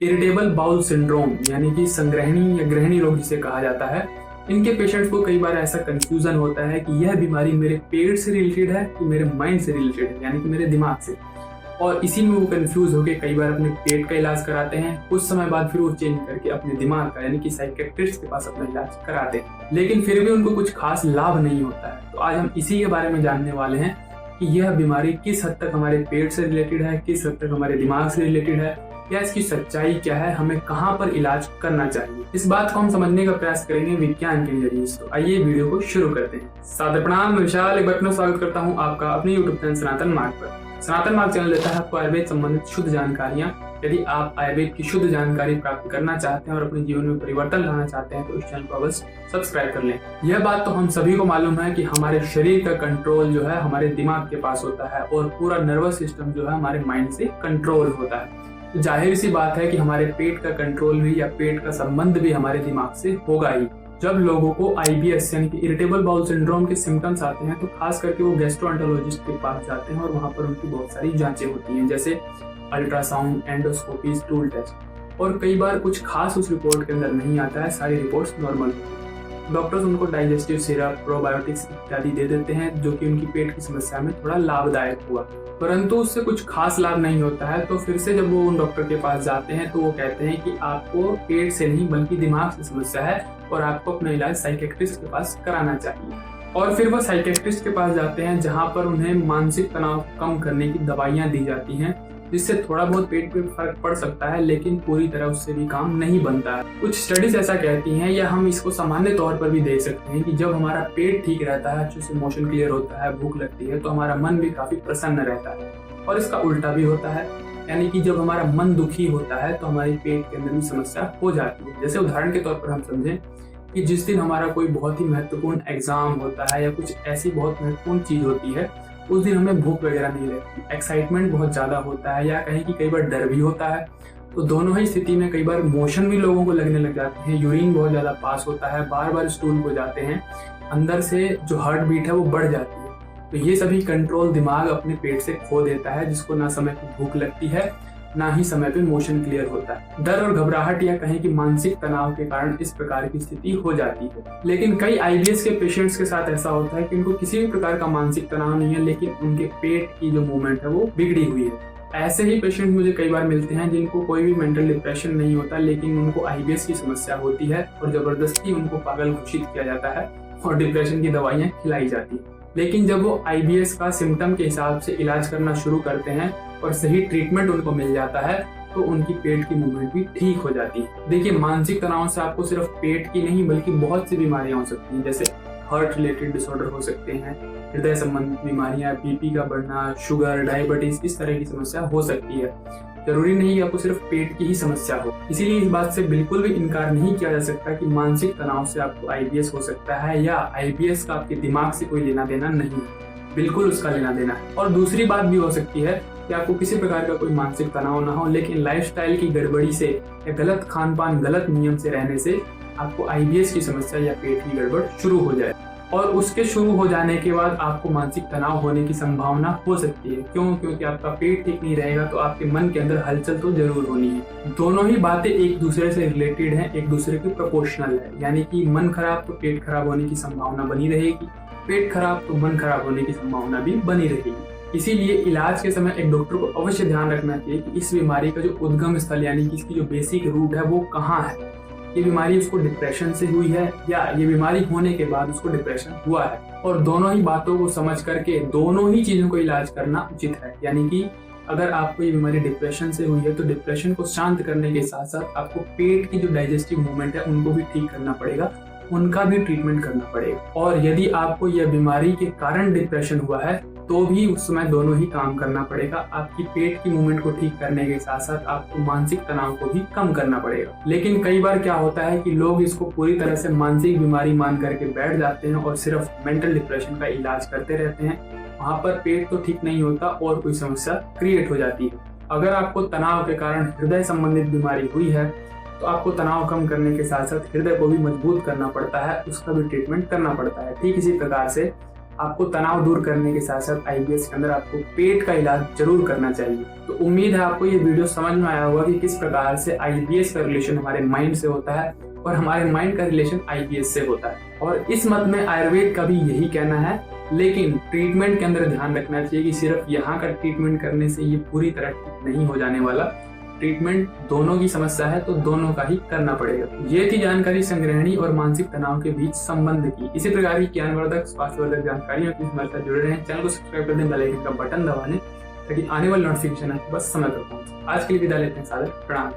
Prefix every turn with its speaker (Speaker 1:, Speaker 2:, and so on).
Speaker 1: Irritable bowel syndrome यानी कि संग्रहणी या गृहिणी रोग जिसे कहा जाता है, इनके पेशेंट्स को कई बार ऐसा कंफ्यूजन होता है कि यह बीमारी मेरे पेट से रिलेटेड है कि मेरे माइंड से रिलेटेड है, यानी कि मेरे दिमाग से। और इसी में वो कंफ्यूज होकर कई बार अपने पेट का इलाज कराते हैं, कुछ समय बाद फिर वो चेंज करके अपने दिमाग का यानी कि साइकियाट्रिस्ट के पास अपना इलाज कराते हैं, लेकिन फिर भी उनको कुछ खास लाभ नहीं होता है। तो आज हम इसी के बारे में जानने वाले हैं कि यह बीमारी किस हद तक हमारे पेट से रिलेटेड है, किस हद तक हमारे दिमाग से रिलेटेड है, या इसकी सच्चाई क्या है, हमें कहाँ पर इलाज करना चाहिए। इस बात को हम समझने का प्रयास करेंगे विज्ञान के नजरिए से। तो आइए वीडियो को शुरू करते हैं। सादर प्रणाम, मैं विशाल एक बार फिर स्वागत करता हूँ आपका अपने यूट्यूब चैनल सनातन मार्ग पर। सनातन मार्ग चैनल देता है आपको आयुर्वेद संबंधित शुद्ध जानकारियाँ। यदि आप आयुर्वेद की शुद्ध जानकारी प्राप्त करना चाहते हैं और अपने जीवन में परिवर्तन लाना चाहते हैं तो इस चैनल को अवश्य सब्सक्राइब कर लें। यह बात तो हम सभी को मालूम है कि हमारे शरीर का कंट्रोल जो है हमारे दिमाग के पास होता है और पूरा नर्वस सिस्टम जो है हमारे माइंड से कंट्रोल होता है। तो जाहिर सी बात है कि हमारे पेट का कंट्रोल भी या पेट का संबंध भी हमारे दिमाग से होगा ही। जब लोगों को IBS यानी कि इरिटेबल बाउल सिंड्रोम के सिम्टम्स आते हैं तो खास करके वो गैस्ट्रोएंटरोलॉजिस्ट के पास जाते हैं और वहाँ पर उनकी बहुत सारी जांचें होती हैं, जैसे अल्ट्रासाउंड, एंडोस्कोपी, स्टूल टेस्ट। और कई बार कुछ खास उस रिपोर्ट के अंदर नहीं आता है, सारी रिपोर्ट्स नॉर्मल होती है। डॉक्टर्स उनको डाइजेस्टिव सिरप, प्रोबायोटिक्स इत्यादि दे देते हैं जो कि उनकी पेट की समस्या में थोड़ा लाभदायक हुआ, परंतु उससे कुछ खास लाभ नहीं होता है। तो फिर से जब वो उन डॉक्टर के पास जाते हैं तो वो कहते हैं कि आपको पेट से नहीं बल्कि दिमाग से समस्या है और आपको अपना इलाज साइकियाट्रिस्ट के पास कराना चाहिए। और फिर वो साइकियाट्रिस्ट के पास जाते हैं जहाँ पर उन्हें मानसिक तनाव कम करने की दवाइयाँ दी जाती हैं, जिससे थोड़ा बहुत पेट पे फर्क पड़ सकता है, लेकिन पूरी तरह उससे भी काम नहीं बनता है। कुछ स्टडीज ऐसा कहती हैं, या हम इसको सामान्य तौर पर भी देख सकते हैं कि जब हमारा पेट ठीक रहता है, अच्छे से मोशन क्लियर होता है, भूख लगती है, तो हमारा मन भी काफी प्रसन्न रहता है। और इसका उल्टा भी होता है, यानी कि जब हमारा मन दुखी होता है तो हमारी पेट के अंदर भी समस्या हो जाती है। जैसे उदाहरण के तौर पर हम समझें कि जिस दिन हमारा कोई बहुत ही महत्वपूर्ण एग्जाम होता है या कुछ ऐसी बहुत महत्वपूर्ण चीज होती है, उस दिन हमें भूख वगैरह नहीं लगती, एक्साइटमेंट बहुत ज़्यादा होता है, या कहीं कि कई बार डर भी होता है। तो दोनों ही स्थिति में कई बार मोशन भी लोगों को लगने लग जाते हैं, यूरिन बहुत ज़्यादा पास होता है, बार बार स्टूल हो जाते हैं, अंदर से जो हार्ट बीट है वो बढ़ जाती है। तो ये सभी कंट्रोल दिमाग अपने पेट से खो देता है, जिसको ना समय पर भूख लगती है, ना ही समय पे मोशन क्लियर होता है। डर और घबराहट या कहें कि मानसिक तनाव के कारण इस प्रकार की स्थिति हो जाती है। लेकिन कई IBS के पेशेंट्स के साथ ऐसा होता है कि उनको किसी भी प्रकार का मानसिक तनाव नहीं है, लेकिन उनके पेट की जो मूवमेंट है वो बिगड़ी हुई है। ऐसे ही पेशेंट मुझे कई बार मिलते हैं जिनको कोई भी मेंटल डिप्रेशन नहीं होता, लेकिन उनको IBS की समस्या होती है और जबरदस्ती उनको पागल घोषित किया जाता है और डिप्रेशन की दवाइयाँ खिलाई जाती है। लेकिन जब वो IBS का सिम्टम के हिसाब से इलाज करना शुरू करते हैं और सही ट्रीटमेंट उनको मिल जाता है तो उनकी पेट की मूवमेंट भी ठीक हो जाती है। देखिए, मानसिक तनाव से आपको सिर्फ पेट की नहीं बल्कि बहुत सी बीमारियां हो सकती हैं, जैसे हार्ट रिलेटेड डिसऑर्डर हो सकते हैं, हृदय संबंधित बीमारियां, BP का बढ़ना, शुगर, डायबिटीज, इस तरह की समस्या हो सकती है। जरूरी नहीं कि आपको सिर्फ पेट की ही समस्या हो। इसीलिए इस बात से बिल्कुल भी इनकार नहीं किया जा सकता कि मानसिक तनाव से आपको IBS हो सकता है, या IBS का आपके दिमाग से कोई लेना देना नहीं है, बिल्कुल उसका लेना देना है। और दूसरी बात भी हो सकती है कि आपको किसी प्रकार का कोई मानसिक तनाव ना हो, लेकिन लाइफस्टाइल की गड़बड़ी से या गलत खान पान, गलत नियम से रहने से आपको IBS की समस्या या पेट की गड़बड़ शुरू हो जाए। और उसके शुरू हो जाने के बाद आपको मानसिक तनाव होने की संभावना हो सकती है। क्यों? क्योंकि आपका पेट ठीक नहीं रहेगा तो आपके मन के अंदर हलचल तो जरूर होनी है। दोनों ही बातें एक दूसरे से रिलेटेड हैं, एक दूसरे के प्रोपोर्शनल है, यानी कि मन खराब तो पेट खराब होने की संभावना बनी रहेगी, पेट खराब तो मन खराब होने की संभावना भी बनी रहेगी। इसीलिए इलाज के समय एक डॉक्टर को अवश्य ध्यान रखना चाहिए कि इस बीमारी का जो उद्गम स्थल यानी कि इसकी जो बेसिक रूट है वो कहाँ है। ये बीमारी उसको डिप्रेशन से हुई है या ये बीमारी होने के बाद उसको डिप्रेशन हुआ है, और दोनों ही बातों को समझ करके दोनों ही चीजों को इलाज करना उचित है। यानी कि अगर आपको ये बीमारी डिप्रेशन से हुई है तो डिप्रेशन को शांत करने के साथ साथ आपको पेट की जो डाइजेस्टिव मूवमेंट है उनको भी ठीक करना पड़ेगा, उनका भी ट्रीटमेंट करना पड़ेगा। और यदि आपको यह बीमारी के कारण डिप्रेशन हुआ है तो भी उस समय दोनों ही काम करना पड़ेगा। आपकी पेट की मूवमेंट को ठीक करने के साथ साथ आपको मानसिक तनाव को भी कम करना पड़ेगा। लेकिन कई बार क्या होता है कि लोग इसको पूरी तरह से मानसिक बीमारी मान करके बैठ जाते हैं और सिर्फ मेंटल डिप्रेशन का इलाज करते रहते हैं। वहाँ पर पेट तो ठीक नहीं होता और कोई समस्या क्रिएट हो जाती है। अगर आपको तनाव के कारण हृदय संबंधित बीमारी हुई है तो आपको तनाव कम करने के साथ साथ हृदय को भी मजबूत करना पड़ता है, उसका भी ट्रीटमेंट करना पड़ता है। ठीक इसी प्रकार से आपको तनाव दूर करने के साथ साथ आईबीएस के अंदर आपको पेट का इलाज जरूर करना चाहिए। तो उम्मीद है आपको ये वीडियो समझ में आया होगा कि किस प्रकार से आईबीएस का रिलेशन हमारे माइंड से होता है और हमारे माइंड का रिलेशन आईबीएस से होता है। और इस मत में आयुर्वेद का भी यही कहना है, लेकिन ट्रीटमेंट के अंदर ध्यान रखना चाहिए कि सिर्फ यहाँ का ट्रीटमेंट करने से ये पूरी तरह ठीक नहीं हो जाने वाला। ट्रीटमेंट दोनों की समस्या है तो दोनों का ही करना पड़ेगा। ये थी जानकारी संग्रहणी और मानसिक तनाव के बीच संबंध की। इसी प्रकार की ज्ञानवर्धक स्वास्थ्यवर्धक जानकारियों के हमारे साथ जुड़े रहें। चैनल को सब्सक्राइब कर दें, बेल आइकन का बटन दबा लें ताकि आने वाले नोटिफिकेशन आपके पास समय पर पहुंचे। आज के लिए विदा लेते हैं, सादर प्रणाम।